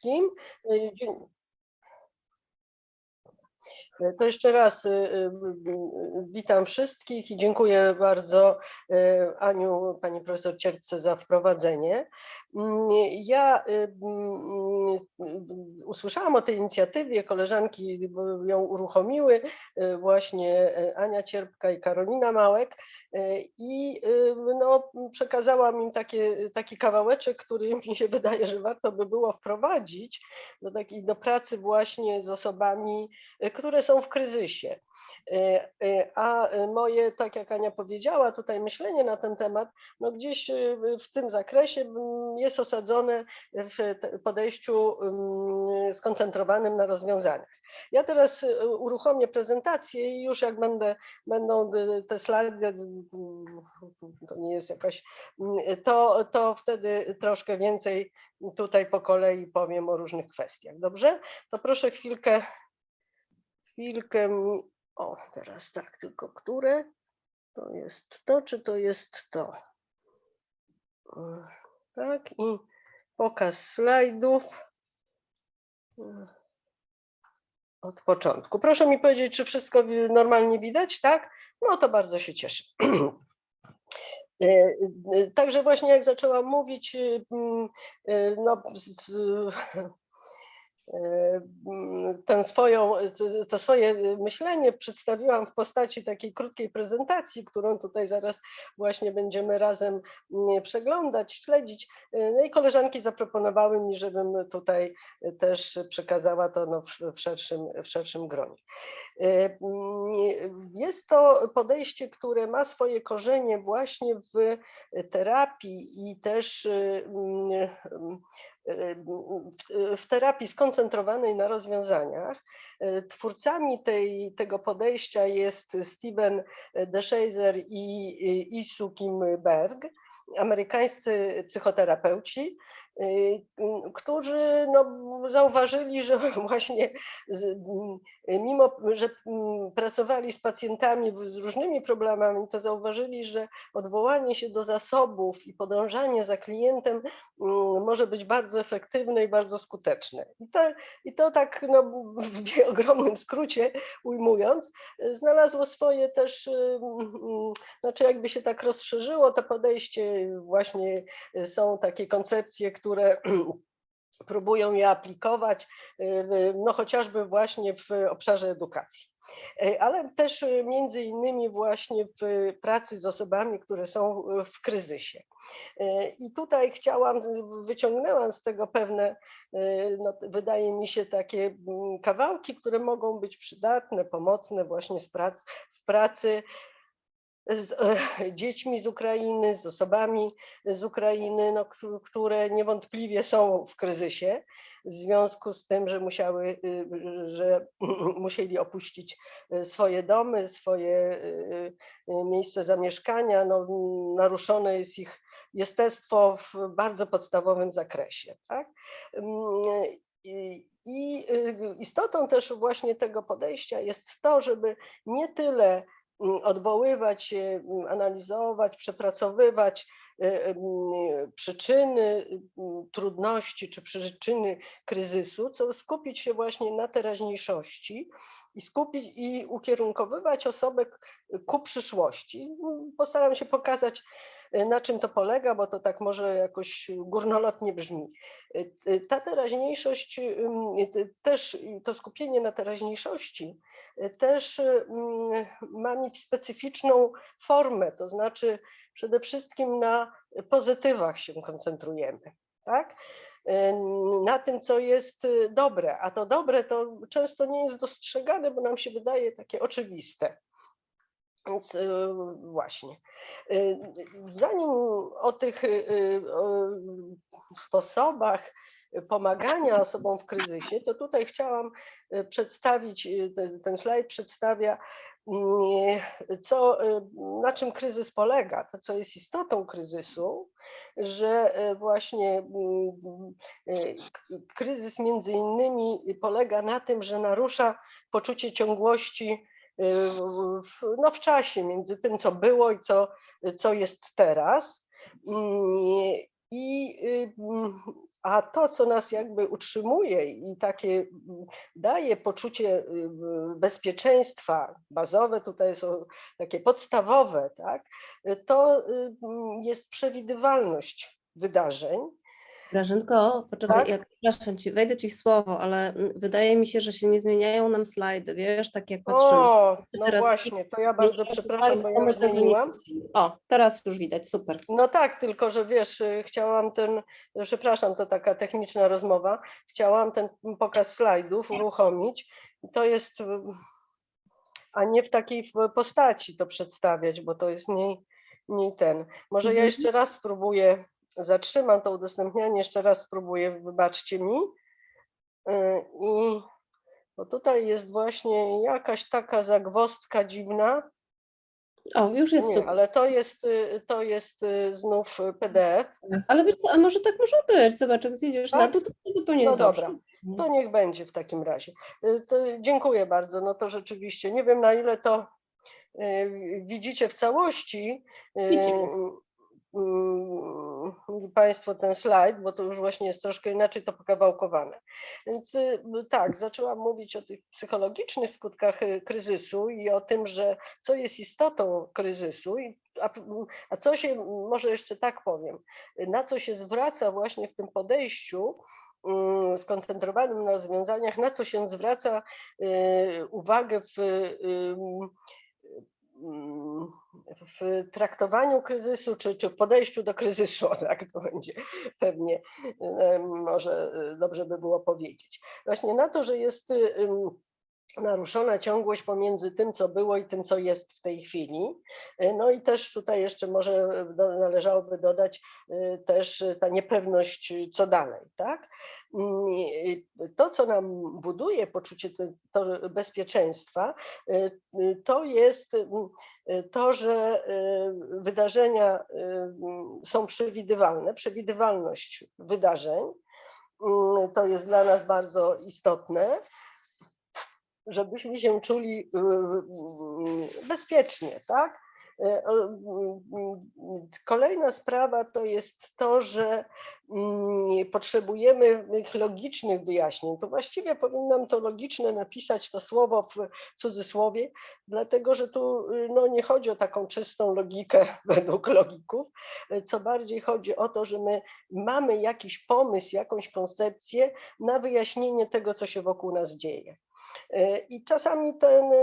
wszystkim. To jeszcze raz witam wszystkich i dziękuję bardzo Aniu, pani profesor Cierpce za wprowadzenie. Ja usłyszałam o tej inicjatywie, koleżanki ją uruchomiły, właśnie Ania Cierpka i Karolina Małek, i no, przekazałam im taki kawałeczek, który mi się wydaje, że warto by było wprowadzić do pracy właśnie z osobami, które są w kryzysie. A moje, tak jak Ania powiedziała, tutaj myślenie na ten temat, no gdzieś w tym zakresie jest osadzone w podejściu skoncentrowanym na rozwiązaniach. Ja teraz uruchomię prezentację i już jak będą te slajdy, to nie jest jakaś, to wtedy troszkę więcej tutaj po kolei powiem o różnych kwestiach. Dobrze? To proszę chwilkę mi... O, teraz tak, tylko które? To jest to, czy to jest to? Tak, i pokaz slajdów od początku. Proszę mi powiedzieć, czy wszystko normalnie widać, tak? No to bardzo się cieszę. Także właśnie jak zaczęłam mówić, no, to swoje myślenie przedstawiłam w postaci takiej krótkiej prezentacji, którą tutaj zaraz właśnie będziemy razem przeglądać, śledzić. No i koleżanki zaproponowały mi, żebym tutaj też przekazała to no, w szerszym gronie. Jest to podejście, które ma swoje korzenie właśnie w terapii i też w terapii skoncentrowanej na rozwiązaniach. Twórcami tego podejścia jest Steven DeShazer i Isu Kim Berg, amerykańscy psychoterapeuci, którzy no, zauważyli, że właśnie mimo, że pracowali z pacjentami z różnymi problemami, to zauważyli, że odwołanie się do zasobów i podążanie za klientem może być bardzo efektywne i bardzo skuteczne. I to tak no, w ogromnym skrócie ujmując, znalazło swoje też, znaczy jakby się tak rozszerzyło to podejście, właśnie są takie koncepcje, które próbują je aplikować, no chociażby właśnie w obszarze edukacji. Ale też między innymi właśnie w pracy z osobami, które są w kryzysie. I tutaj wyciągnęłam z tego pewne, no, wydaje mi się, takie kawałki, które mogą być przydatne, pomocne właśnie w pracy z dziećmi z Ukrainy, z osobami z Ukrainy, no, które niewątpliwie są w kryzysie w związku z tym, że musieli opuścić swoje domy, swoje miejsce zamieszkania. No, naruszone jest ich jestestwo w bardzo podstawowym zakresie. Tak? I istotą też właśnie tego podejścia jest to, żeby nie tyle odwoływać się, analizować, przepracowywać przyczyny trudności czy przyczyny kryzysu, co skupić się właśnie na teraźniejszości i ukierunkowywać osobę ku przyszłości. Postaram się pokazać, na czym to polega, bo to tak może jakoś górnolotnie brzmi. Ta teraźniejszość, też to skupienie na teraźniejszości też ma mieć specyficzną formę, to znaczy przede wszystkim na pozytywach się koncentrujemy, tak? Na tym, co jest dobre, a to dobre to często nie jest dostrzegane, bo nam się wydaje takie oczywiste. Więc właśnie. Zanim o tych sposobach pomagania osobom w kryzysie, to tutaj chciałam przedstawić, ten slajd przedstawia, na czym kryzys polega, to co jest istotą kryzysu, że właśnie kryzys między innymi polega na tym, że narusza poczucie ciągłości w czasie między tym, co było i co jest teraz. I A to, co nas jakby utrzymuje i takie daje poczucie bezpieczeństwa, bazowe tutaj są takie podstawowe, tak, to jest przewidywalność wydarzeń, Grażynko, poczekaj, tak? ja przepraszam Cię, wejdę Ci w słowo, ale wydaje mi się, że się nie zmieniają nam slajdy, wiesz, tak jak patrzyłam. O, no Teraz właśnie, to ja bardzo zmieniają się przepraszam, slajdy, bo ja to już my tego nie zmieniłam. widzimy. O, teraz już widać, super. No tak, tylko że wiesz, chciałam przepraszam, to taka techniczna rozmowa, chciałam ten pokaz slajdów uruchomić. To jest, a nie w takiej postaci to przedstawiać, bo to jest mniej ten. Może ja jeszcze raz spróbuję, zatrzymam to udostępnianie, jeszcze raz spróbuję, wybaczcie mi. I bo tutaj jest właśnie jakaś taka zagwozdka dziwna. O, już jest Nie, super. ale to jest znów PDF. Ale wiesz co, a może tak może być, zobacz, jak zjedziesz na Tak? dół, to zupełnie No dobrze. dobra, to niech będzie w takim razie. To dziękuję bardzo. No to rzeczywiście nie wiem, na ile to widzicie w całości, Widzimy. Państwo, ten slajd, bo to już właśnie jest troszkę inaczej to pokawałkowane. Więc tak, zaczęłam mówić o tych psychologicznych skutkach kryzysu i o tym, że co jest istotą kryzysu, a co się, może jeszcze tak powiem, na co się zwraca właśnie w tym podejściu skoncentrowanym na rozwiązaniach, na co się zwraca uwagę w traktowaniu kryzysu, czy w podejściu do kryzysu, tak to będzie pewnie, może dobrze by było powiedzieć. Właśnie na to, że jest naruszona ciągłość pomiędzy tym, co było i tym, co jest w tej chwili. No i też tutaj jeszcze może należałoby dodać też ta niepewność, co dalej, tak? To, co nam buduje poczucie to bezpieczeństwa, to jest to, że wydarzenia są przewidywalne, przewidywalność wydarzeń. To jest dla nas bardzo istotne, żebyśmy się czuli bezpiecznie, tak? Kolejna sprawa to jest to, że potrzebujemy logicznych wyjaśnień. To właściwie powinnam to logiczne napisać, to słowo w cudzysłowie, dlatego że tu no, nie chodzi o taką czystą logikę według logików, co bardziej chodzi o to, że my mamy jakiś pomysł, jakąś koncepcję na wyjaśnienie tego, co się wokół nas dzieje. I czasami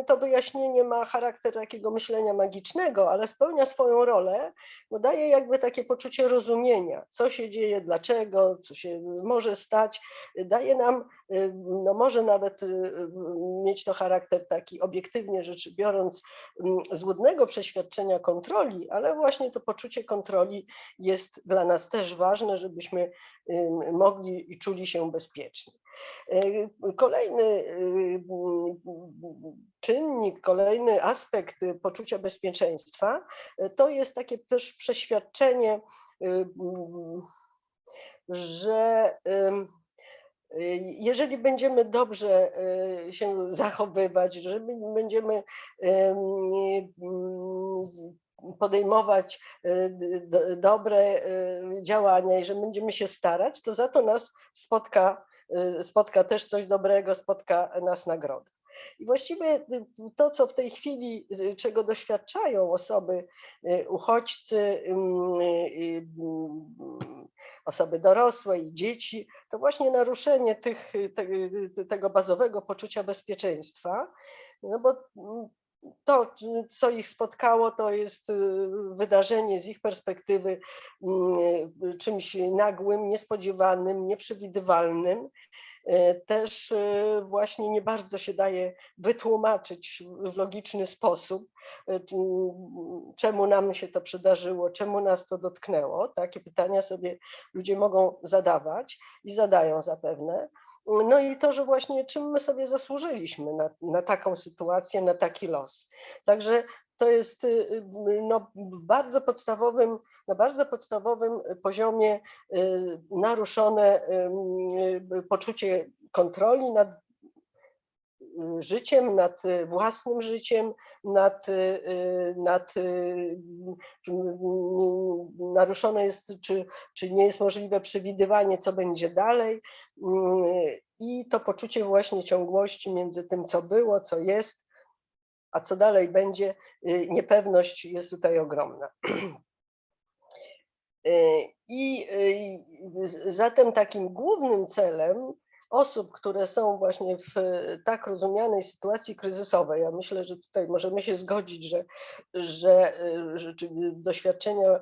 to wyjaśnienie ma charakter takiego myślenia magicznego, ale spełnia swoją rolę, bo daje jakby takie poczucie rozumienia, co się dzieje, dlaczego, co się może stać. Daje nam, no może nawet mieć to charakter taki obiektywnie rzecz biorąc, złudnego przeświadczenia kontroli, ale właśnie to poczucie kontroli jest dla nas też ważne, żebyśmy mogli i czuli się bezpiecznie. Kolejny czynnik, kolejny aspekt poczucia bezpieczeństwa to jest takie też przeświadczenie, że jeżeli będziemy dobrze się zachowywać, że będziemy podejmować dobre działania i że będziemy się starać, to za to nas spotka też coś dobrego, spotka nas nagroda. I właściwie to, co w tej chwili, czego doświadczają osoby, uchodźcy, osoby dorosłe i dzieci, to właśnie naruszenie tego bazowego poczucia bezpieczeństwa, no bo to, co ich spotkało, to jest wydarzenie z ich perspektywy czymś nagłym, niespodziewanym, nieprzewidywalnym. Też właśnie nie bardzo się daje wytłumaczyć w logiczny sposób, czemu nam się to przydarzyło, czemu nas to dotknęło. Takie pytania sobie ludzie mogą zadawać i zadają zapewne. No i to, że właśnie czym my sobie zasłużyliśmy na taką sytuację, na taki los. Także to jest no, na bardzo podstawowym poziomie naruszone poczucie kontroli życiem, nad własnym życiem, czy naruszone jest, czy nie jest możliwe przewidywanie, co będzie dalej. I to poczucie właśnie ciągłości między tym, co było, co jest, a co dalej będzie, niepewność jest tutaj ogromna. I zatem takim głównym celem osób, które są właśnie w tak rozumianej sytuacji kryzysowej, ja myślę, że tutaj możemy się zgodzić, że doświadczenia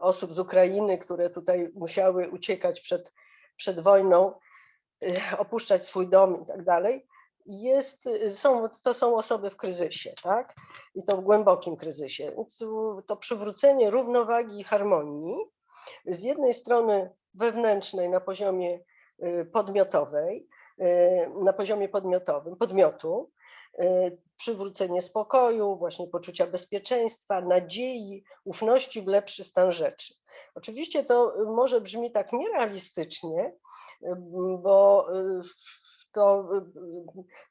osób z Ukrainy, które tutaj musiały uciekać przed wojną, opuszczać swój dom i tak dalej, to są osoby w kryzysie, tak? I to w głębokim kryzysie. Więc to przywrócenie równowagi i harmonii z jednej strony wewnętrznej na poziomie podmiotowej, na poziomie podmiotu, przywrócenie spokoju, właśnie poczucia bezpieczeństwa, nadziei, ufności w lepszy stan rzeczy. Oczywiście to może brzmi tak nierealistycznie, bo to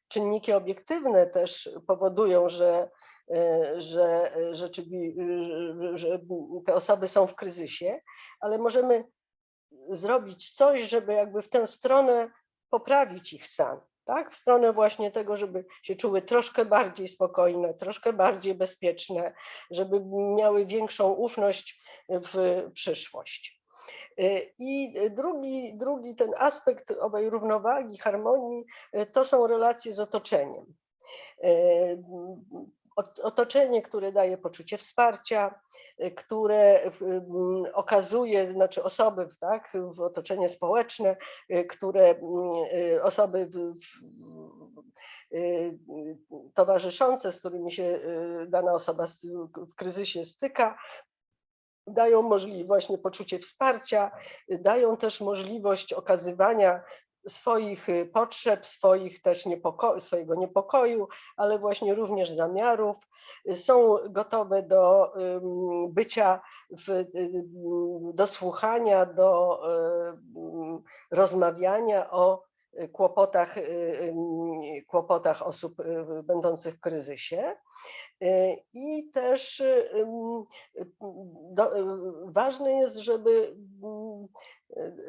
czynniki obiektywne też powodują, że te osoby są w kryzysie, ale możemy zrobić coś, żeby jakby w tę stronę poprawić ich stan, tak? W stronę właśnie tego, żeby się czuły troszkę bardziej spokojne, troszkę bardziej bezpieczne, żeby miały większą ufność w przyszłość. I drugi ten aspekt owej równowagi, harmonii, to są relacje z otoczeniem. Otoczenie, które daje poczucie wsparcia, które okazuje, znaczy osoby, tak, w otoczenie społeczne, które osoby towarzyszące, z którymi się dana osoba w kryzysie styka, dają możliwość, właśnie poczucie wsparcia, dają też możliwość okazywania swoich potrzeb, swojego niepokoju, ale właśnie również zamiarów. Są gotowe do bycia, do słuchania, do rozmawiania o kłopotach osób będących w kryzysie. I też ważne jest, żeby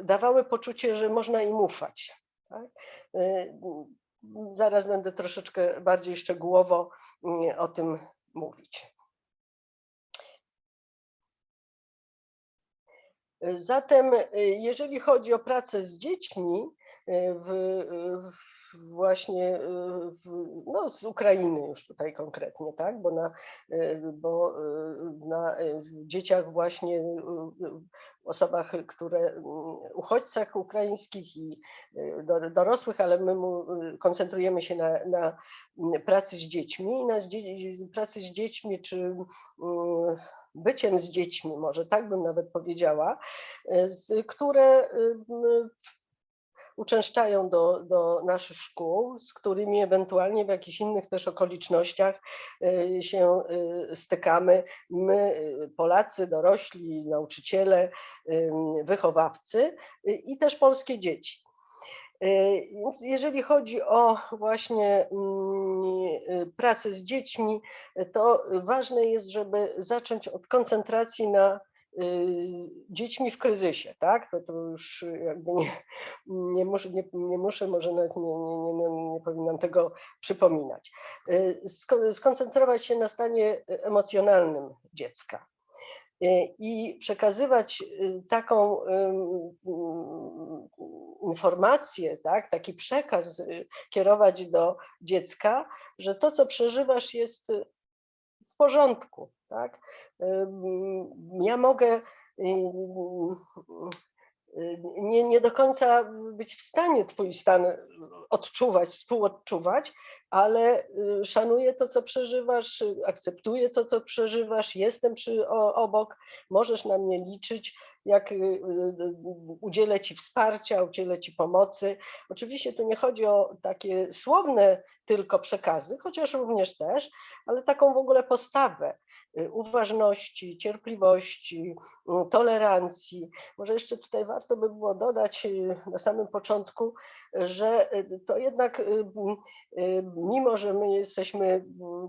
dawały poczucie, że można im ufać. Tak? Zaraz będę troszeczkę bardziej szczegółowo o tym mówić. Zatem, jeżeli chodzi o pracę z dziećmi, właśnie no, z Ukrainy już tutaj konkretnie, tak? Bo na dzieciach właśnie, osobach, uchodźcach ukraińskich i dorosłych, ale my koncentrujemy się na pracy z dziećmi, pracy z dziećmi czy byciem z dziećmi, może tak bym nawet powiedziała, które uczęszczają do naszych szkół, z którymi ewentualnie w jakichś innych też okolicznościach się stykamy. My, Polacy, dorośli, nauczyciele, wychowawcy i też polskie dzieci. Więc jeżeli chodzi o właśnie pracę z dziećmi, to ważne jest, żeby zacząć od koncentracji na dziećmi w kryzysie, tak? To już jakby nie muszę, może nawet nie powinnam tego przypominać. Skoncentrować się na stanie emocjonalnym dziecka i przekazywać taką informację, tak, taki przekaz kierować do dziecka, że to, co przeżywasz, jest w porządku. Tak? Ja mogę nie do końca być w stanie twój stan odczuwać, współodczuwać, ale szanuję to, co przeżywasz, akceptuję to, co przeżywasz, jestem obok, możesz na mnie liczyć, jak udzielę ci wsparcia, udzielę ci pomocy. Oczywiście tu nie chodzi o takie słowne tylko przekazy, chociaż również też, ale taką w ogóle postawę. uważności, cierpliwości, tolerancji. Może jeszcze tutaj warto by było dodać na samym początku, że to jednak mimo, że my jesteśmy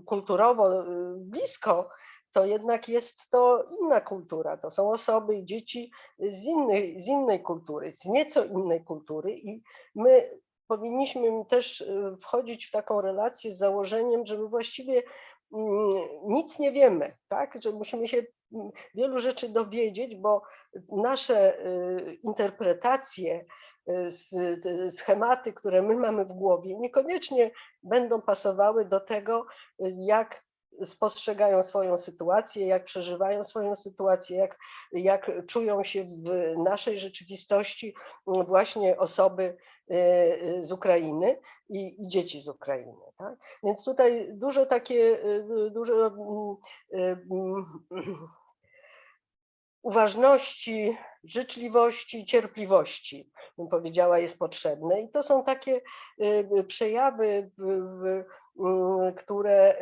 kulturowo blisko, to jednak jest to inna kultura. To są osoby i dzieci z innej kultury, z nieco innej kultury i my powinniśmy też wchodzić w taką relację z założeniem, że my właściwie nic nie wiemy, tak? Że musimy się wielu rzeczy dowiedzieć, bo nasze interpretacje, schematy, które my mamy w głowie, niekoniecznie będą pasowały do tego, jak spostrzegają swoją sytuację, jak przeżywają swoją sytuację, jak czują się w naszej rzeczywistości właśnie osoby z Ukrainy i dzieci z Ukrainy. Tak? Więc tutaj dużo dużo uważności, życzliwości, cierpliwości, bym powiedziała, jest potrzebne. I to są takie przejawy, które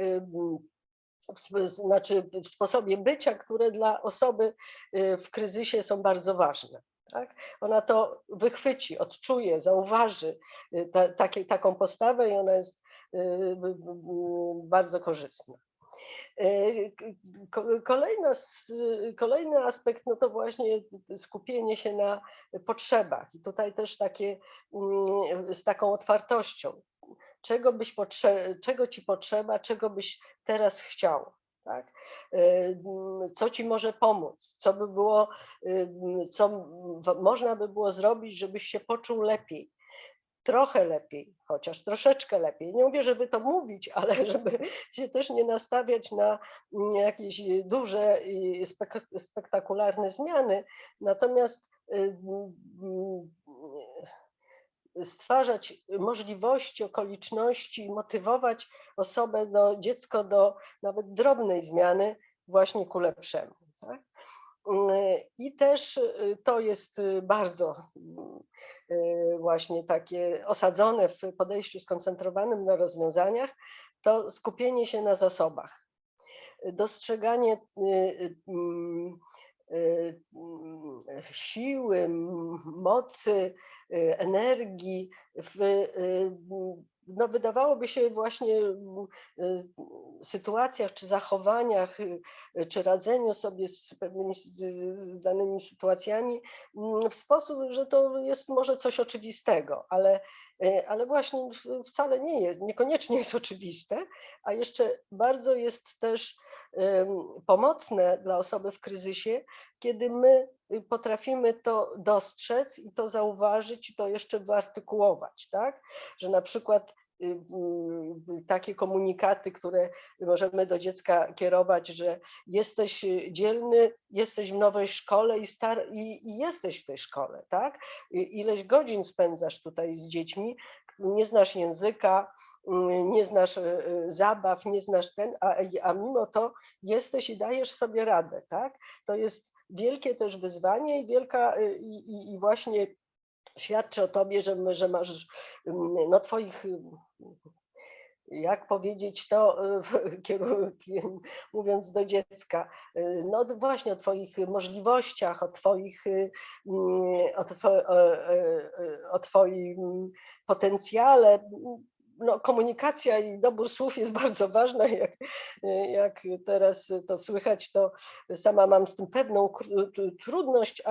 znaczy w sposobie bycia, które dla osoby w kryzysie są bardzo ważne. Tak? Ona to wychwyci, odczuje, zauważy taką postawę i ona jest bardzo korzystna. Kolejny aspekt, no to właśnie skupienie się na potrzebach i tutaj też takie z taką otwartością. Czego ci potrzeba, czego byś teraz chciał, tak? Co ci może pomóc, co by było, co można by było zrobić, żebyś się poczuł lepiej. Trochę lepiej, chociaż troszeczkę lepiej. Nie mówię, żeby to mówić, ale żeby się też nie nastawiać na jakieś duże i spektakularne zmiany. Natomiast stwarzać możliwości, okoliczności i motywować osobę, dziecko do nawet drobnej zmiany właśnie ku lepszemu. Tak? I też to jest bardzo właśnie takie osadzone w podejściu skoncentrowanym na rozwiązaniach, to skupienie się na zasobach. Dostrzeganie siły, mocy, energii no wydawałoby się właśnie w sytuacjach czy zachowaniach, czy radzeniu sobie z pewnymi z danymi sytuacjami w sposób, że to jest może coś oczywistego, ale właśnie wcale nie jest, niekoniecznie jest oczywiste, a jeszcze bardzo jest też pomocne dla osoby w kryzysie, kiedy my potrafimy to dostrzec i to zauważyć i to jeszcze wyartykułować, tak? Że na przykład takie komunikaty, które możemy do dziecka kierować, że jesteś dzielny, jesteś w nowej szkole i jesteś w tej szkole, tak? Ileś godzin spędzasz tutaj z dziećmi, nie znasz języka, nie znasz zabaw, nie znasz a mimo to jesteś i dajesz sobie radę, tak? To jest wielkie też wyzwanie i i właśnie świadczy o tobie, że masz no twoich, jak powiedzieć to, mówiąc do dziecka, no właśnie o twoich możliwościach, o twoim potencjale. No, komunikacja i dobór słów jest bardzo ważna. Jak teraz to słychać, to sama mam z tym pewną trudność,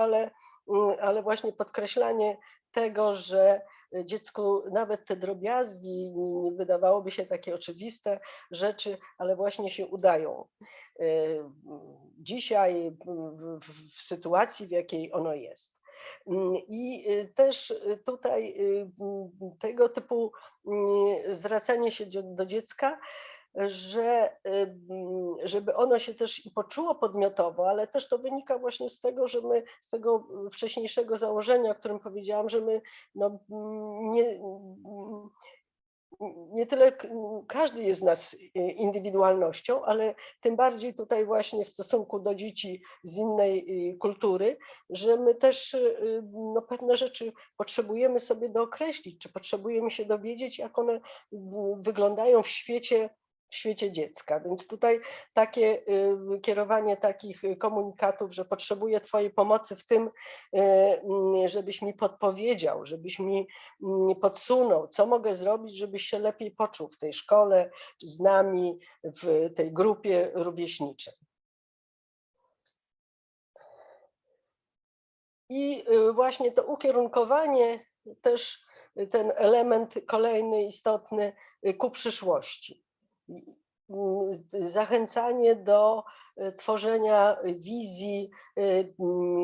ale właśnie podkreślanie tego, że dziecku nawet te drobiazgi, wydawałoby się takie oczywiste rzeczy, ale właśnie się udają. Dzisiaj w sytuacji, w jakiej ono jest. I też tutaj tego typu zwracanie się do dziecka, żeby ono się też i poczuło podmiotowo, ale też to wynika właśnie z tego, że my z tego wcześniejszego założenia, o którym powiedziałam, że my no, nie tyle każdy jest z nas indywidualnością, ale tym bardziej tutaj właśnie w stosunku do dzieci z innej kultury, że my też no, pewne rzeczy potrzebujemy sobie dookreślić, czy potrzebujemy się dowiedzieć, jak one wyglądają w świecie w świecie dziecka. Więc tutaj takie kierowanie takich komunikatów, że potrzebuję Twojej pomocy w tym, żebyś mi podpowiedział, żebyś mi podsunął, co mogę zrobić, żebyś się lepiej poczuł w tej szkole, z nami, w tej grupie rówieśniczej. I właśnie to ukierunkowanie, też ten element kolejny istotny ku przyszłości. Zachęcanie do tworzenia wizji,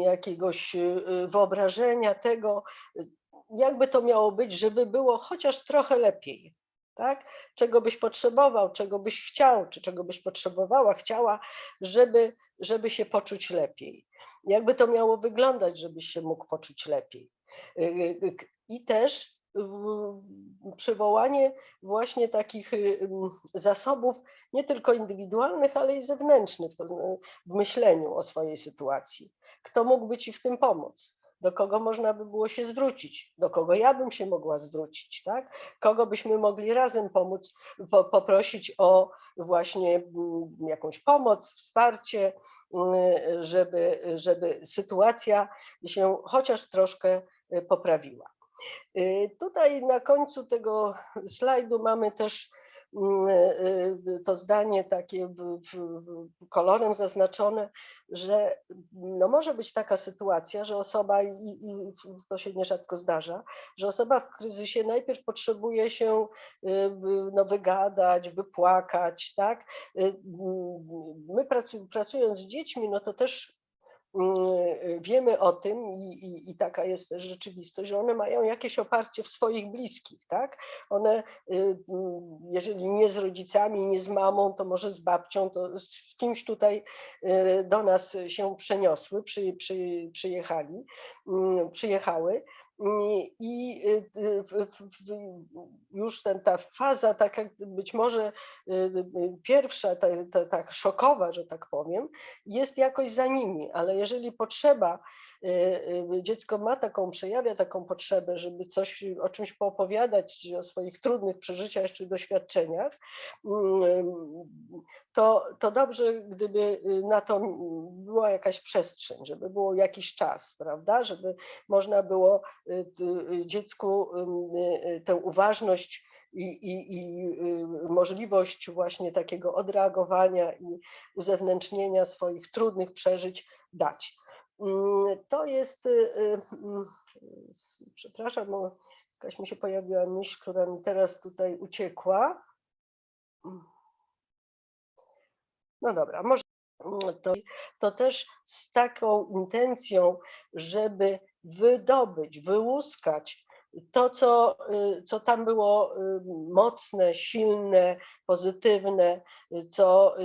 jakiegoś wyobrażenia tego, jakby to miało być, żeby było chociaż trochę lepiej, tak? Czego byś potrzebował, czego byś chciał, czy czego byś potrzebowała, chciała, żeby się poczuć lepiej. Jakby to miało wyglądać, żebyś się mógł poczuć lepiej. I też przywołanie właśnie takich zasobów nie tylko indywidualnych, ale i zewnętrznych w myśleniu o swojej sytuacji. Kto mógłby ci w tym pomóc? Do kogo można by było się zwrócić? Do kogo ja bym się mogła zwrócić? Tak? Kogo byśmy mogli razem pomóc, poprosić o właśnie jakąś pomoc, wsparcie, żeby sytuacja się chociaż troszkę poprawiła. Tutaj na końcu tego slajdu mamy też to zdanie takie kolorem zaznaczone, że no może być taka sytuacja, że osoba, i to się nierzadko zdarza, że osoba w kryzysie najpierw potrzebuje się no, wygadać, wypłakać, tak? My pracując z dziećmi, no to też wiemy o tym i taka jest też rzeczywistość, że one mają jakieś oparcie w swoich bliskich, tak? One, jeżeli nie z rodzicami, nie z mamą, to może z babcią, to z kimś tutaj do nas się przeniosły, przyjechały. I już ta faza, taka być może pierwsza, tak szokowa, że tak powiem, jest jakoś za nimi, ale jeżeli potrzeba, dziecko ma taką, przejawia taką potrzebę, żeby coś, o czymś poopowiadać, o swoich trudnych przeżyciach czy doświadczeniach, to dobrze, gdyby na to była jakaś przestrzeń, żeby było jakiś czas, prawda, żeby można było dziecku tę uważność i możliwość właśnie takiego odreagowania i uzewnętrznienia swoich trudnych przeżyć dać. To jest, przepraszam, bo jakaś mi się pojawiła myśl, która mi teraz tutaj uciekła. No dobra, może to też z taką intencją, żeby wydobyć, wyłuskać to, co tam było mocne, silne, pozytywne,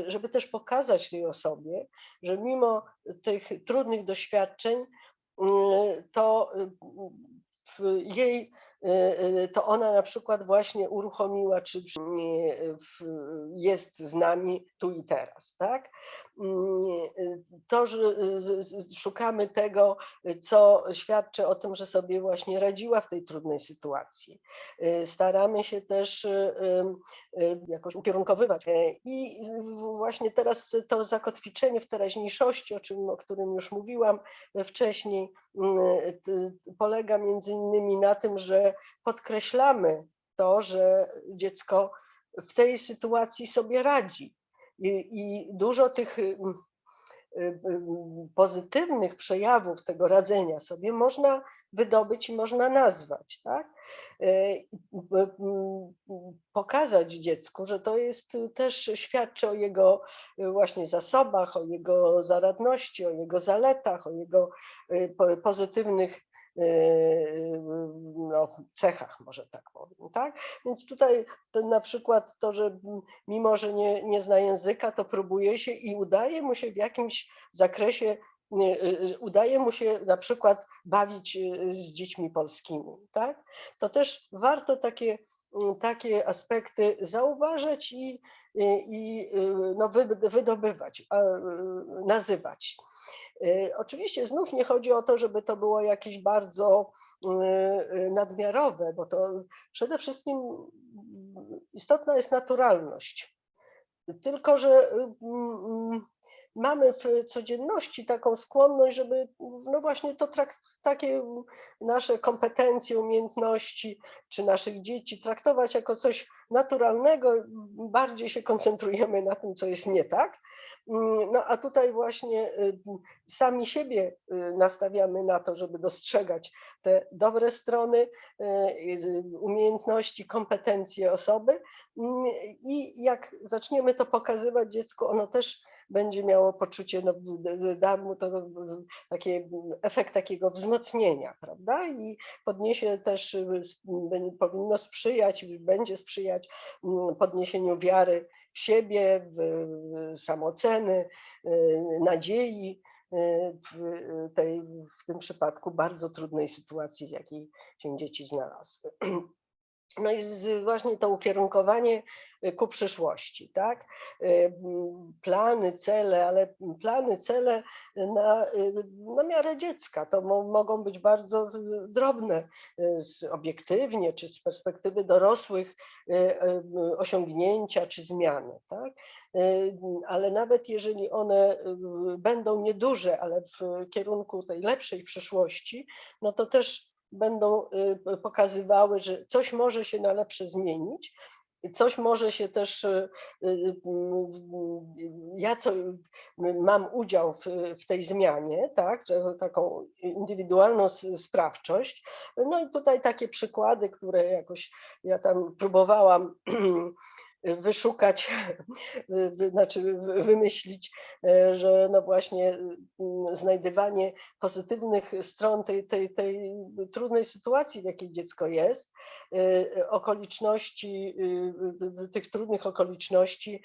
żeby też pokazać tej osobie, że mimo tych trudnych doświadczeń, to jej to ona na przykład właśnie uruchomiła, czy jest z nami tu i teraz, tak? To, że szukamy tego, co świadczy o tym, że sobie właśnie radziła w tej trudnej sytuacji. Staramy się też jakoś ukierunkowywać. I właśnie teraz to zakotwiczenie w teraźniejszości, o którym już mówiłam wcześniej, polega między innymi na tym, że podkreślamy to, że dziecko w tej sytuacji sobie radzi. I dużo tych pozytywnych przejawów tego radzenia sobie można wydobyć i można nazwać, tak? Pokazać dziecku, że to jest też świadczy o jego właśnie zasobach, o jego zaradności, o jego zaletach, o jego pozytywnych no, cechach, może tak powiem, tak? Więc tutaj na przykład to, że mimo, że nie zna języka, to próbuje się i udaje mu się w jakimś zakresie, udaje mu się na przykład bawić z dziećmi polskimi, tak? To też warto takie aspekty zauważać i no, wydobywać, nazywać. Oczywiście znów nie chodzi o to, żeby to było jakieś bardzo nadmiarowe, bo to przede wszystkim istotna jest naturalność. Tylko że mamy w codzienności taką skłonność, żeby no właśnie to takie nasze kompetencje, umiejętności czy naszych dzieci traktować jako coś naturalnego, bardziej się koncentrujemy na tym, co jest nie tak. No a tutaj właśnie sami siebie nastawiamy na to, żeby dostrzegać te dobre strony, umiejętności, kompetencje osoby i jak zaczniemy to pokazywać dziecku, ono też będzie miało poczucie, no, da mu to taki efekt takiego wzmocnienia, prawda? I podniesie też, powinno sprzyjać, będzie sprzyjać podniesieniu wiary w siebie, w samooceny, nadziei w tym przypadku bardzo trudnej sytuacji, w jakiej się dzieci znalazły. No i właśnie to ukierunkowanie ku przyszłości, tak? Plany, cele, ale plany, cele na miarę dziecka. To mogą być bardzo drobne, obiektywnie czy z perspektywy dorosłych osiągnięcia czy zmiany, tak? Ale nawet jeżeli one będą nieduże, ale w kierunku tej lepszej przyszłości, no to też będą pokazywały, że coś może się na lepsze zmienić, coś może się też, ja mam udział w tej zmianie, tak, że taką indywidualną sprawczość. No i tutaj takie przykłady, które jakoś ja tam próbowałam wyszukać, znaczy wymyślić, że no właśnie znajdywanie pozytywnych stron tej trudnej sytuacji, w jakiej dziecko jest, okoliczności, tych trudnych okoliczności,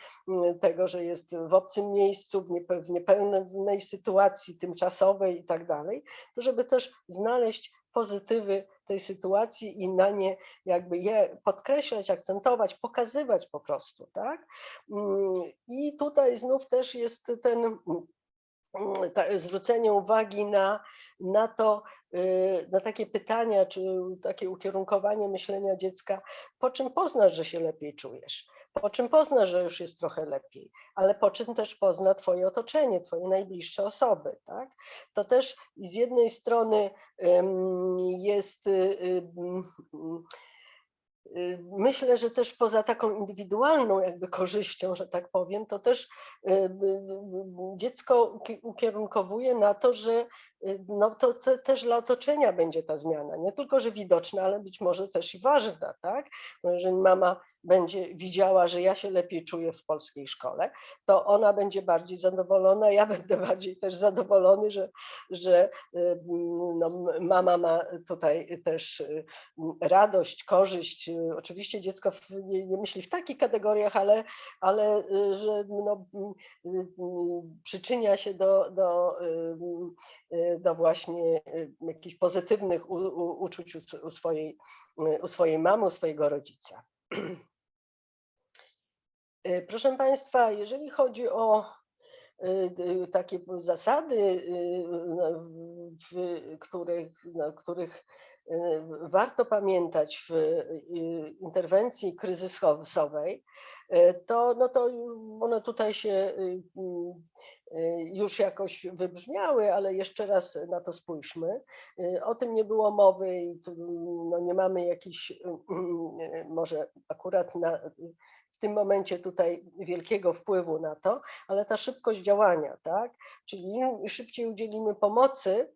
tego, że jest w obcym miejscu, w niepełnej sytuacji tymczasowej i tak dalej, to żeby też znaleźć pozytywy tej sytuacji i na nie jakby je podkreślać, akcentować, pokazywać po prostu, tak? I tutaj znów też jest zwrócenie uwagi na to, na takie pytania, czy takie ukierunkowanie myślenia dziecka, po czym poznasz, że się lepiej czujesz, po czym poznasz, że już jest trochę lepiej, ale po czym też pozna twoje otoczenie, twoje najbliższe osoby, tak? To też z jednej strony jest myślę, że też poza taką indywidualną jakby korzyścią, że tak powiem, to też dziecko ukierunkowuje na to, że no to też dla otoczenia będzie ta zmiana. Nie tylko, że widoczna, ale być może też i ważna, tak? Bo jeżeli mama będzie widziała, że ja się lepiej czuję w polskiej szkole, to ona będzie bardziej zadowolona, ja będę bardziej też zadowolony, że no, mama ma tutaj też radość, korzyść. Oczywiście dziecko nie myśli w takich kategoriach, ale że no, przyczynia się do właśnie jakichś pozytywnych uczuć u swojej mamy, u swojego rodzica. Proszę Państwa, jeżeli chodzi o takie zasady, których warto pamiętać w interwencji kryzysowej, no to one tutaj się już jakoś wybrzmiały, ale jeszcze raz na to spójrzmy. O tym nie było mowy i no nie mamy jakichś może akurat w tym momencie tutaj wielkiego wpływu na to, ale ta szybkość działania, tak? Czyli im szybciej udzielimy pomocy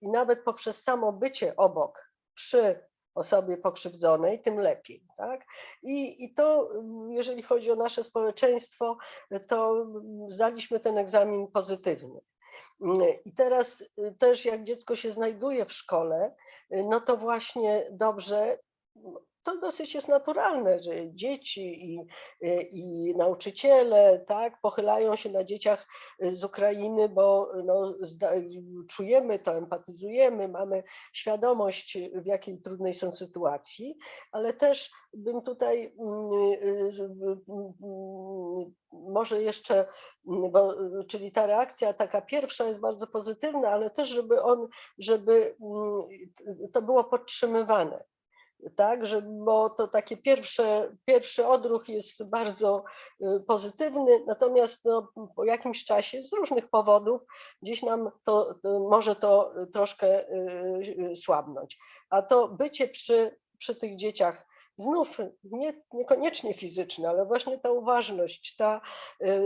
i nawet poprzez samo bycie obok, przy osobie pokrzywdzonej, tym lepiej, tak? I to, jeżeli chodzi o nasze społeczeństwo, to zdaliśmy ten egzamin pozytywnie. I teraz też jak dziecko się znajduje w szkole, no to właśnie dobrze, to dosyć jest naturalne, że dzieci i nauczyciele, tak, pochylają się na dzieciach z Ukrainy, bo no, czujemy to, empatyzujemy, mamy świadomość, w jakiej trudnej są sytuacji, ale też bym tutaj może jeszcze, czyli ta reakcja taka pierwsza jest bardzo pozytywna, ale też żeby to było podtrzymywane. tak, bo to takie pierwszy odruch jest bardzo pozytywny, natomiast no, po jakimś czasie z różnych powodów gdzieś nam może to troszkę słabnąć. A to bycie przy tych dzieciach znów niekoniecznie fizyczne, ale właśnie ta uważność, ta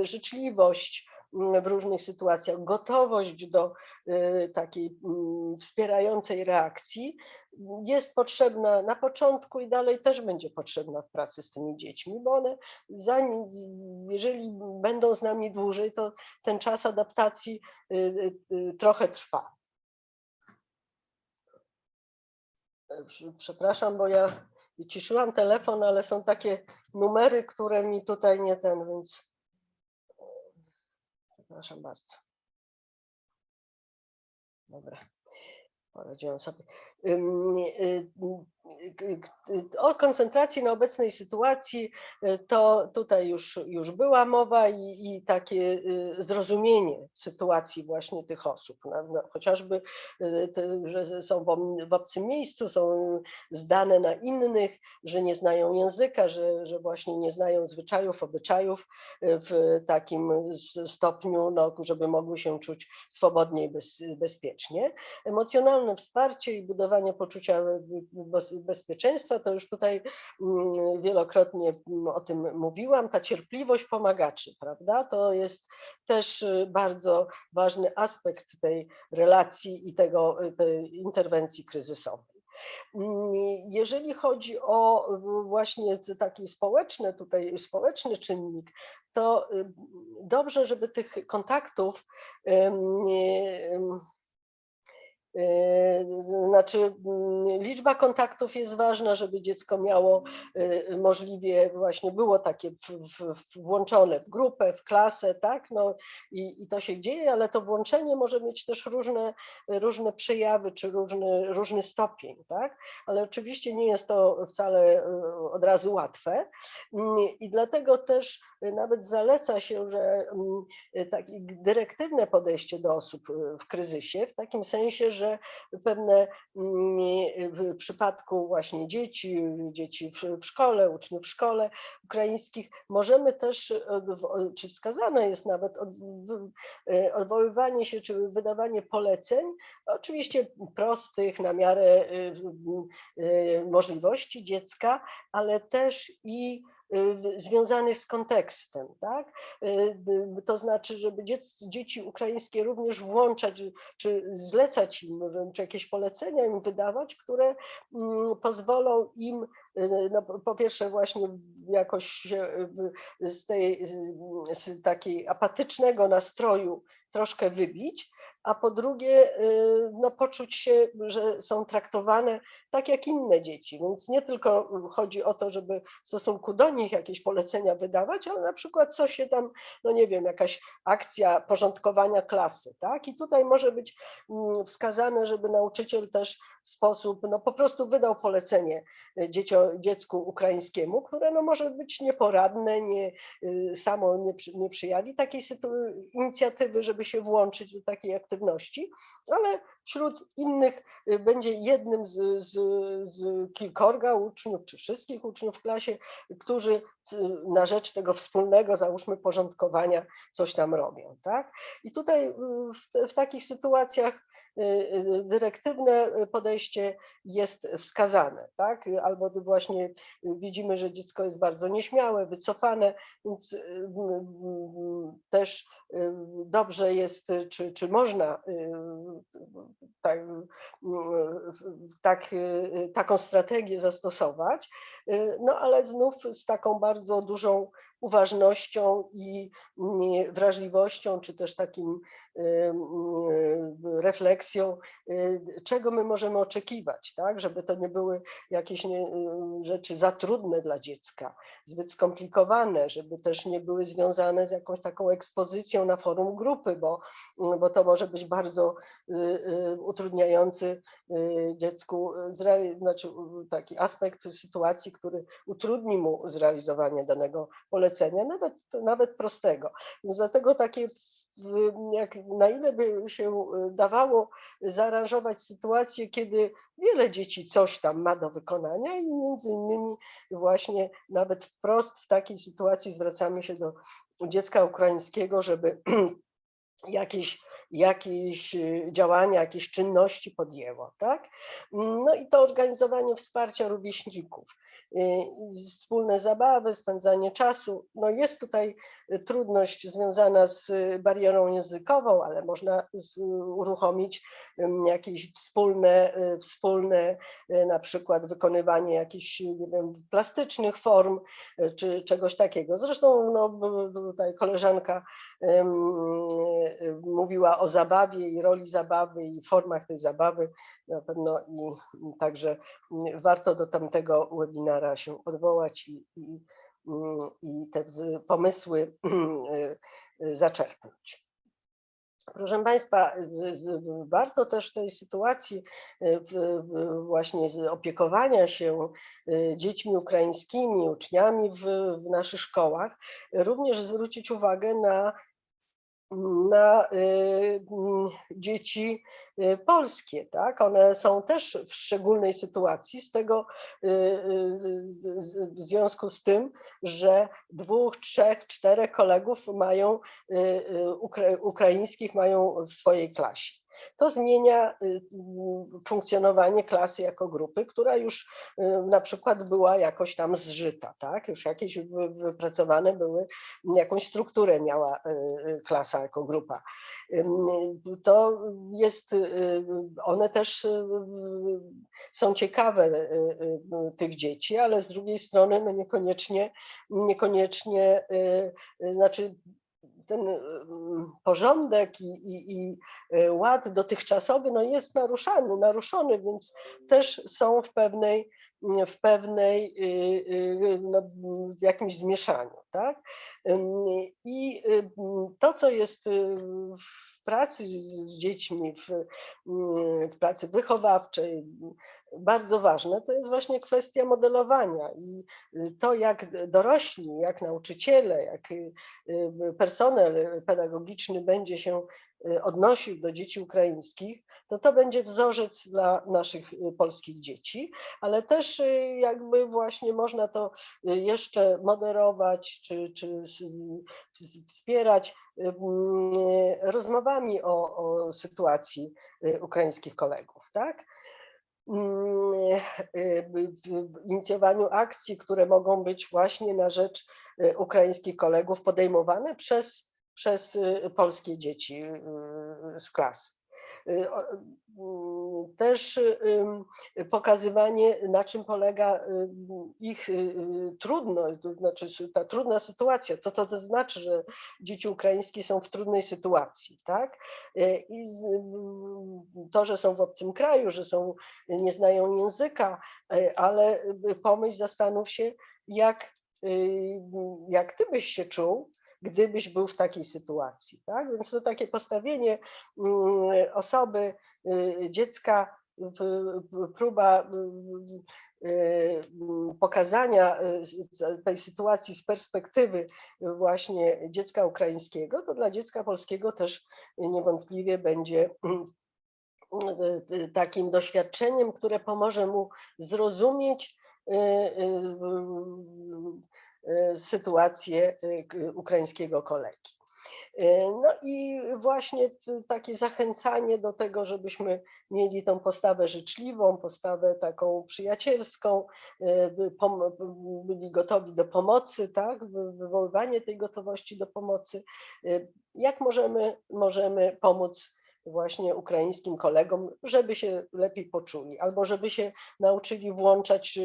życzliwość w różnych sytuacjach, gotowość do takiej wspierającej reakcji jest potrzebna na początku i dalej też będzie potrzebna w pracy z tymi dziećmi, bo one jeżeli będą z nami dłużej, to ten czas adaptacji trochę trwa. Przepraszam, bo ja wyciszyłam telefon, ale są takie numery, które mi tutaj nie więc przepraszam bardzo. Dobra. Poradziłam sobie. O koncentracji na obecnej sytuacji to tutaj już była mowa i takie zrozumienie sytuacji właśnie tych osób. Chociażby, że są w obcym miejscu, są zdane na innych, że nie znają języka, że właśnie nie znają zwyczajów, obyczajów w takim stopniu, no, żeby mogły się czuć swobodnie i bezpiecznie. Emocjonalne wsparcie i budowanie poczucia bezpieczeństwa, to już tutaj wielokrotnie o tym mówiłam, ta cierpliwość pomagaczy, prawda? To jest też bardzo ważny aspekt tej relacji i tej interwencji kryzysowej. Jeżeli chodzi o właśnie taki społeczny czynnik, to dobrze, żeby tych kontaktów znaczy liczba kontaktów jest ważna, żeby dziecko miało możliwie właśnie było takie włączone w grupę, w klasę, tak, no i to się dzieje, ale to włączenie może mieć też różne przejawy czy różny stopień, tak, ale oczywiście nie jest to wcale od razu łatwe i dlatego też nawet zaleca się, że takie dyrektywne podejście do osób w kryzysie, w takim sensie, że pewne w przypadku właśnie dzieci w szkole, uczniów w szkole ukraińskich, możemy też, czy wskazane jest nawet odwoływanie się, czy wydawanie poleceń, oczywiście prostych, na miarę możliwości dziecka, ale też i związanych z kontekstem, tak? To znaczy, żeby dzieci ukraińskie również włączać, czy zlecać im, czy jakieś polecenia im wydawać, które pozwolą im, no, po pierwsze właśnie jakoś się z takiej apatycznego nastroju troszkę wybić, a po drugie no, poczuć się, że są traktowane tak jak inne dzieci. Więc nie tylko chodzi o to, żeby w stosunku do nich jakieś polecenia wydawać, ale na przykład coś się tam, no nie wiem, jakaś akcja porządkowania klasy, tak? I tutaj może być wskazane, żeby nauczyciel też w sposób, no po prostu wydał polecenie dziecku ukraińskiemu, które no może być nieporadne, samo nie przyjawi takiej inicjatywy, żeby się włączyć do takiej aktywności, ale wśród innych będzie jednym z kilkorga uczniów, czy wszystkich uczniów w klasie, którzy na rzecz tego wspólnego, załóżmy, porządkowania coś tam robią, tak? I tutaj w takich sytuacjach dyrektywne podejście jest wskazane, tak? Albo właśnie widzimy, że dziecko jest bardzo nieśmiałe, wycofane, więc też dobrze jest, czy można taką strategię zastosować, no ale znów z taką bardzo dużą uważnością i wrażliwością, czy też takim refleksją, czego my możemy oczekiwać, tak? Żeby to nie były jakieś rzeczy za trudne dla dziecka, zbyt skomplikowane, żeby też nie były związane z jakąś taką ekspozycją na forum grupy, bo to może być bardzo utrudniający dziecku, znaczy taki aspekt sytuacji, który utrudni mu zrealizowanie danego polecenia, nawet prostego. Więc dlatego takie, jak na ile by się dawało zaaranżować sytuację, kiedy wiele dzieci coś tam ma do wykonania i między innymi właśnie nawet wprost w takiej sytuacji zwracamy się do dziecka ukraińskiego, żeby jakieś działania, jakieś czynności podjęło, tak? No i to organizowanie wsparcia rówieśników, wspólne zabawy, spędzanie czasu. No jest tutaj trudność związana z barierą językową, ale można uruchomić jakieś wspólne na przykład wykonywanie jakichś, nie wiem, plastycznych form czy czegoś takiego. Zresztą no, tutaj koleżanka mówiła o zabawie i roli zabawy i formach tej zabawy na pewno i także warto do tamtego webinara się odwołać i te pomysły zaczerpnąć. Proszę Państwa, warto też w tej sytuacji właśnie opiekowania się dziećmi ukraińskimi, uczniami w naszych szkołach, również zwrócić uwagę na dzieci polskie, tak? One są też w szczególnej sytuacji w związku z tym, że 2, 3, 4 kolegów mają ukraińskich mają w swojej klasie. To zmienia funkcjonowanie klasy jako grupy, która już na przykład była jakoś tam zżyta, tak? Już jakieś wypracowane były, jakąś strukturę miała klasa jako grupa. To jest, one też są ciekawe tych dzieci, ale z drugiej strony no niekoniecznie, znaczy ten porządek i ład dotychczasowy no jest naruszony, więc też są no, w jakimś zmieszaniu, tak? I to, co jest w pracy z dziećmi, w pracy wychowawczej bardzo ważne, to jest właśnie kwestia modelowania i to, jak dorośli, jak nauczyciele, jak personel pedagogiczny będzie się odnosił do dzieci ukraińskich, to będzie wzorzec dla naszych polskich dzieci, ale też jakby właśnie można to jeszcze moderować czy wspierać rozmowami o sytuacji ukraińskich kolegów, tak? W inicjowaniu akcji, które mogą być właśnie na rzecz ukraińskich kolegów podejmowane przez polskie dzieci z klas. Też pokazywanie, na czym polega ich trudność, to znaczy ta trudna sytuacja, co to znaczy, że dzieci ukraińskie są w trudnej sytuacji, tak? I to, że są w obcym kraju, że nie znają języka, ale pomyśl, zastanów się, jak ty byś się czuł, gdybyś był w takiej sytuacji, tak? Więc to takie postawienie osoby, dziecka, próba pokazania tej sytuacji z perspektywy właśnie dziecka ukraińskiego, to dla dziecka polskiego też niewątpliwie będzie takim doświadczeniem, które pomoże mu zrozumieć sytuację ukraińskiego kolegi. No i właśnie takie zachęcanie do tego, żebyśmy mieli tą postawę życzliwą, postawę taką przyjacielską, byli gotowi do pomocy, tak? Wywoływanie tej gotowości do pomocy. Jak możemy pomóc właśnie ukraińskim kolegom, żeby się lepiej poczuli, albo żeby się nauczyli włączać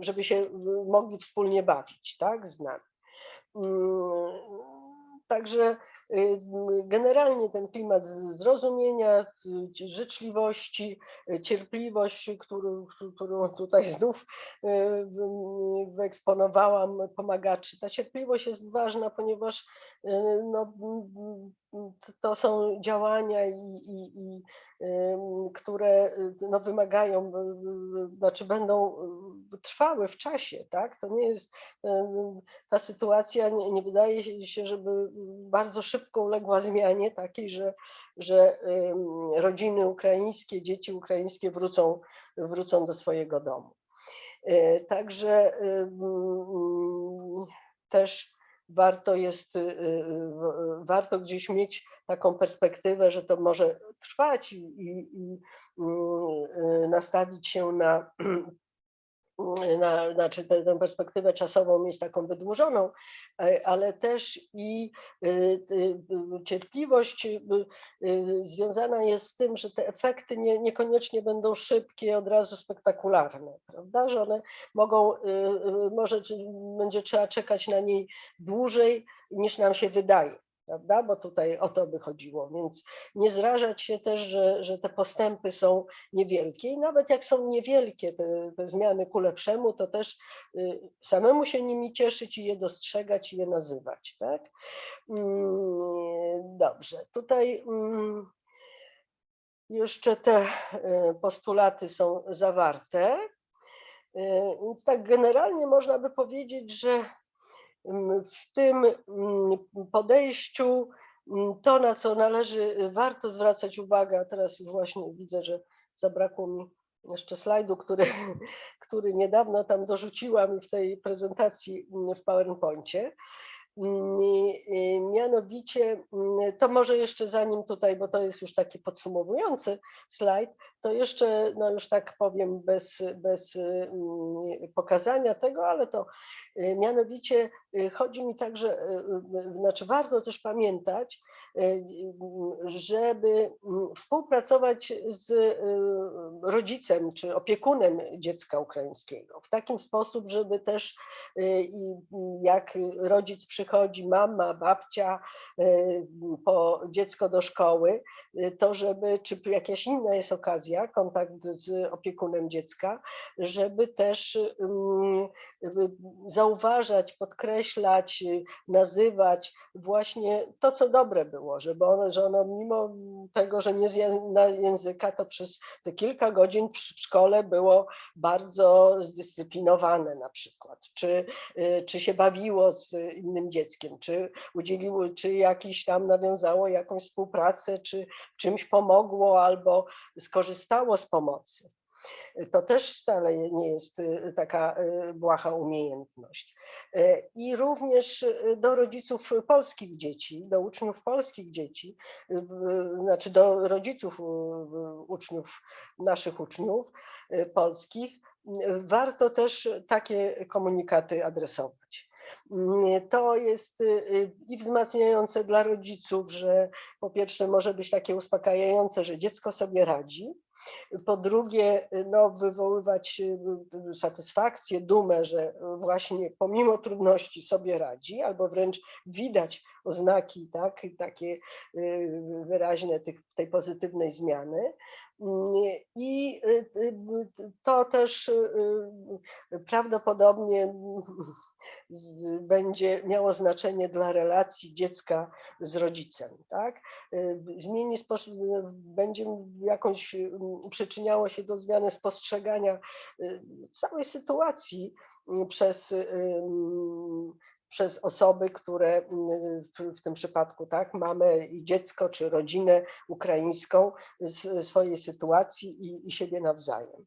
żeby się mogli wspólnie bawić, tak, z nami. Także generalnie ten klimat zrozumienia, życzliwości, cierpliwość, którą tutaj znów wyeksponowałam pomagaczy. Ta cierpliwość jest ważna, ponieważ no, to są działania, które no, wymagają, znaczy będą trwały w czasie, tak? To nie jest, ta sytuacja nie wydaje się, żeby bardzo szybko uległa zmianie takiej, że rodziny ukraińskie, dzieci ukraińskie wrócą do swojego domu. Także też warto gdzieś mieć taką perspektywę, że to może trwać i nastawić się znaczy tę perspektywę czasową mieć taką wydłużoną, ale też i cierpliwość związana jest z tym, że te efekty niekoniecznie będą szybkie, od razu spektakularne, prawda? Że one może będzie trzeba czekać na niej dłużej niż nam się wydaje. Prawda? Bo tutaj o to by chodziło, więc nie zrażać się też, że te postępy są niewielkie i nawet jak są niewielkie te zmiany ku lepszemu, to też samemu się nimi cieszyć i je dostrzegać i je nazywać. Tak? Dobrze, tutaj jeszcze te postulaty są zawarte. Więc tak generalnie można by powiedzieć, że w tym podejściu to, na co warto zwracać uwagę, a teraz już właśnie widzę, że zabrakło mi jeszcze slajdu, który niedawno tam dorzuciłam w tej prezentacji w PowerPoincie. Mianowicie, to może jeszcze zanim tutaj, bo to jest już taki podsumowujący slajd, to jeszcze, no już tak powiem bez pokazania tego, ale to mianowicie chodzi mi także, znaczy warto też pamiętać, żeby współpracować z rodzicem czy opiekunem dziecka ukraińskiego w taki sposób, żeby też jak rodzic przychodzi, mama, babcia po dziecko do szkoły, to żeby, czy jakaś inna jest okazja, kontakt z opiekunem dziecka, żeby też zauważać, podkreślać, nazywać właśnie to, co dobre było, że ono mimo tego, że nie zna języka, to przez te kilka godzin w szkole było bardzo zdyscyplinowane na przykład, czy się bawiło z innym dzieckiem, czy jakiś tam nawiązało jakąś współpracę, czy w czymś pomogło albo skorzystało z pomocy. To też wcale nie jest taka błaha umiejętność. I również do rodziców polskich dzieci, do uczniów polskich dzieci, znaczy do rodziców uczniów, naszych uczniów polskich, warto też takie komunikaty adresować. To jest i wzmacniające dla rodziców, że po pierwsze może być takie uspokajające, że dziecko sobie radzi. Po drugie, no, wywoływać satysfakcję, dumę, że właśnie pomimo trudności sobie radzi, albo wręcz widać oznaki, tak, takie wyraźne tej pozytywnej zmiany. I to też prawdopodobnie będzie miało znaczenie dla relacji dziecka z rodzicem, tak? Będzie jakąś przyczyniało się do zmiany spostrzegania całej sytuacji przez osoby, które w tym przypadku, tak, mamę i dziecko, czy rodzinę ukraińską, swojej sytuacji i siebie nawzajem.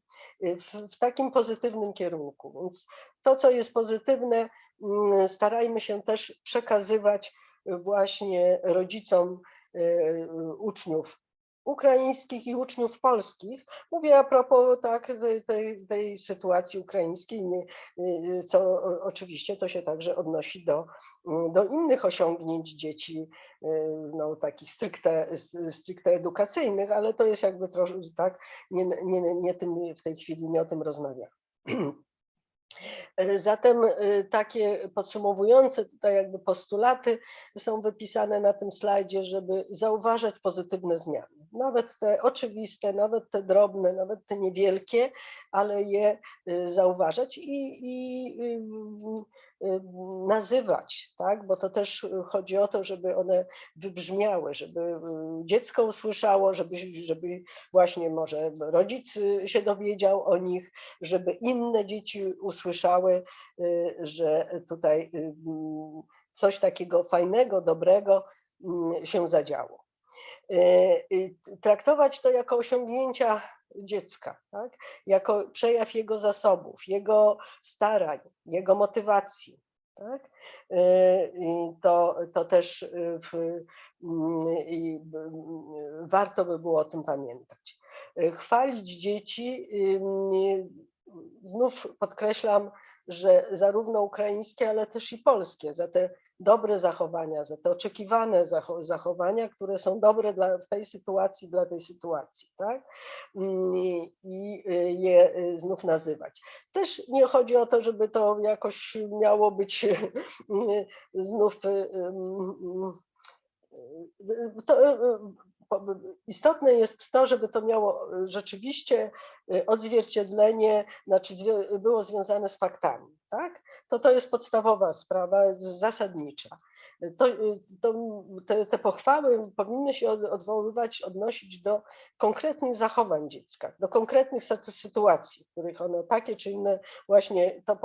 W takim pozytywnym kierunku. Więc to, co jest pozytywne, starajmy się też przekazywać właśnie rodzicom uczniów ukraińskich i uczniów polskich. Mówię a propos tak, tej sytuacji ukraińskiej, co oczywiście to się także odnosi do innych osiągnięć dzieci, no, takich stricte edukacyjnych, ale to jest jakby troszkę tak, nie tym w tej chwili nie o tym rozmawiamy. Zatem takie podsumowujące tutaj jakby postulaty są wypisane na tym slajdzie, żeby zauważać pozytywne zmiany. nawet te oczywiste, nawet te drobne, nawet te niewielkie, ale je zauważać i nazywać, tak? Bo to też chodzi o to, żeby one wybrzmiały, żeby dziecko usłyszało, żeby właśnie może rodzic się dowiedział o nich, żeby inne dzieci usłyszały, że tutaj coś takiego fajnego, dobrego się zadziało. Traktować to jako osiągnięcia dziecka, tak? Jako przejaw jego zasobów, jego starań, jego motywacji. Tak? To też warto by było o tym pamiętać. Chwalić dzieci, znów podkreślam, że zarówno ukraińskie, ale też i polskie, za te dobre zachowania, za te oczekiwane zachowania, które są dobre w tej sytuacji, dla tej sytuacji, tak? I je znów nazywać. Też nie chodzi o to, żeby to jakoś miało być znów istotne jest to, żeby to miało rzeczywiście odzwierciedlenie, znaczy było związane z faktami, tak? To jest podstawowa sprawa, zasadnicza. Te pochwały powinny się odnosić do konkretnych zachowań dziecka, do konkretnych sytuacji, w których ono takie czy inne właśnie to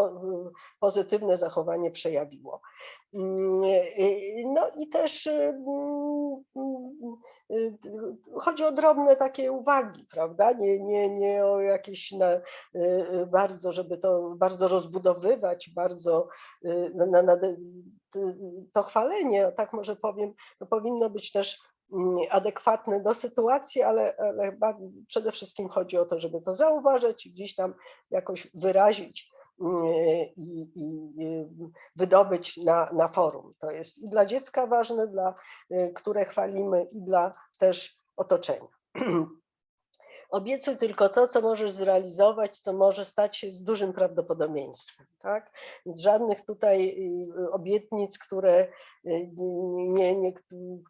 pozytywne zachowanie przejawiło. No i też chodzi o drobne takie uwagi, prawda? Nie o jakieś bardzo, żeby to bardzo rozbudowywać, bardzo to chwalenie, tak może powiem, to powinno być też adekwatne do sytuacji, ale przede wszystkim chodzi o to, żeby to zauważyć i gdzieś tam jakoś wyrazić i wydobyć na forum. To jest i dla dziecka ważne, które chwalimy, i dla też otoczenia. Obiecuj tylko to, co możesz zrealizować, co może stać się z dużym prawdopodobieństwem. Tak? Więc żadnych tutaj obietnic,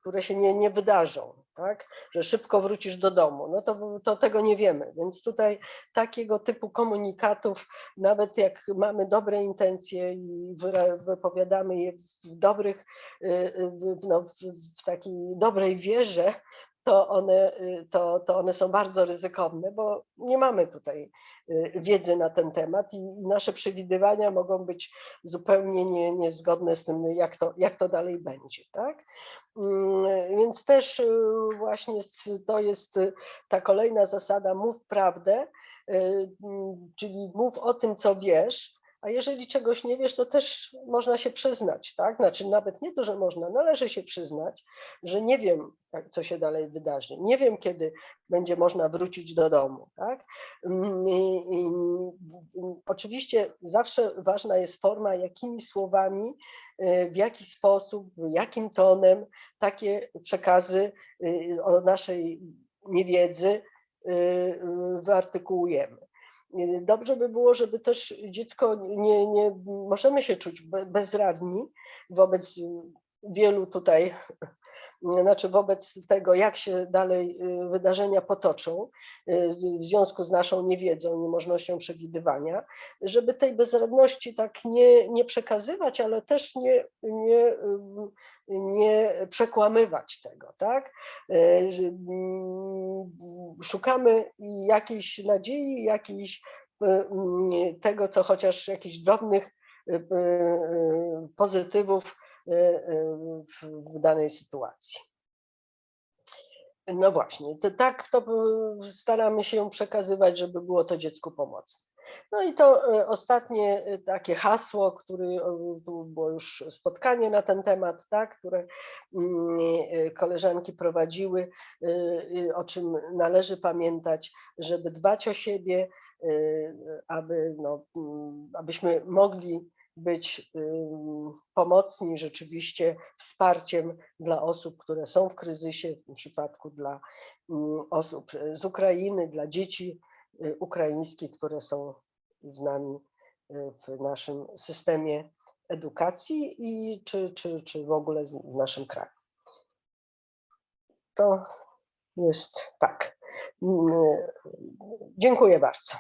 które się nie wydarzą, tak? Że szybko wrócisz do domu. No to tego nie wiemy. Więc tutaj takiego typu komunikatów, nawet jak mamy dobre intencje i wypowiadamy je w takiej dobrej wierze, to one są bardzo ryzykowne, bo nie mamy tutaj wiedzy na ten temat i nasze przewidywania mogą być zupełnie niezgodne z tym, jak to dalej będzie. Tak? Więc też właśnie to jest ta kolejna zasada: mów prawdę, czyli mów o tym, co wiesz, a jeżeli czegoś nie wiesz, to też można się przyznać, tak? Znaczy nawet nie to, że można, należy się przyznać, że nie wiem, co się dalej wydarzy. Nie wiem, kiedy będzie można wrócić do domu, tak? Oczywiście zawsze ważna jest forma, jakimi słowami, w jaki sposób, jakim tonem takie przekazy o naszej niewiedzy wyartykułujemy. Dobrze by było, żeby też dziecko nie możemy się czuć bezradni wobec wielu tutaj, znaczy wobec tego, jak się dalej wydarzenia potoczą w związku z naszą niewiedzą, niemożnością przewidywania, żeby tej bezradności tak nie przekazywać, ale też nie przekłamywać tego, tak? Szukamy jakiejś nadziei, tego, co chociaż jakichś drobnych pozytywów w danej sytuacji. No właśnie, tak to staramy się przekazywać, żeby było to dziecku pomocne. No i to ostatnie takie hasło, tu było już spotkanie na ten temat, tak, które koleżanki prowadziły, o czym należy pamiętać, żeby dbać o siebie, abyśmy mogli być pomocni rzeczywiście wsparciem dla osób, które są w kryzysie, w tym przypadku dla osób z Ukrainy, dla dzieci ukraińskich, które są z nami w naszym systemie edukacji czy w ogóle w naszym kraju. To Jest tak. Dziękuję bardzo.